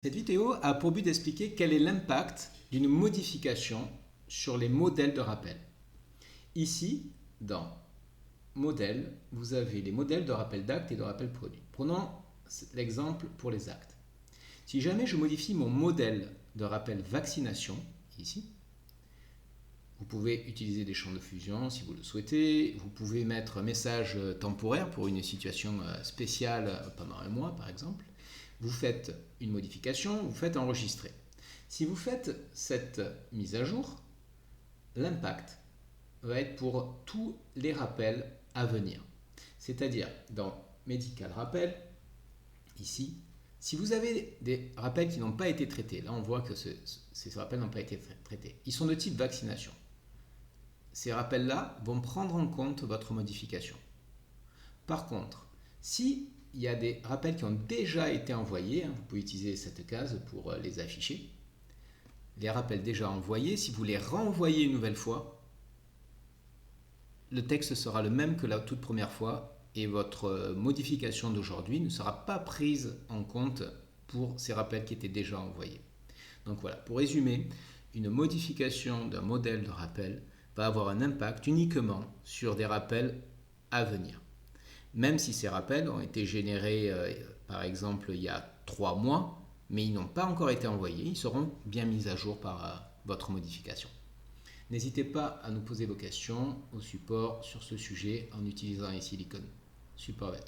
Cette vidéo a pour but d'expliquer quel est l'impact d'une modification sur les modèles de rappel. Ici, dans Modèles, vous avez les modèles de rappel d'actes et de rappel produit. Prenons l'exemple pour les actes. Si jamais je modifie mon modèle de rappel vaccination, ici, vous pouvez utiliser des champs de fusion si vous le souhaitez. Vous pouvez mettre un message temporaire pour une situation spéciale pendant un mois, par exemple. Vous faites une modification, vous faites enregistrer. Si vous faites cette mise à jour, l'impact va être pour tous les rappels à venir. C'est-à-dire, dans Medical Rappel, ici, si vous avez des rappels qui n'ont pas été traités, là on voit que ces rappels n'ont pas été traités, ils sont de type vaccination. Ces rappels-là vont prendre en compte votre modification. Par contre, si il y a des rappels qui ont déjà été envoyés, vous pouvez utiliser cette case pour les afficher. Les rappels déjà envoyés, si vous les renvoyez une nouvelle fois, le texte sera le même que la toute première fois et votre modification d'aujourd'hui ne sera pas prise en compte pour ces rappels qui étaient déjà envoyés. Donc voilà, pour résumer, une modification d'un modèle de rappel va avoir un impact uniquement sur des rappels à venir. Même si ces rappels ont été générés, par exemple, il y a 3 mois, mais ils n'ont pas encore été envoyés, ils seront bien mis à jour par votre modification. N'hésitez pas à nous poser vos questions au support sur ce sujet en utilisant ici l'icône support web.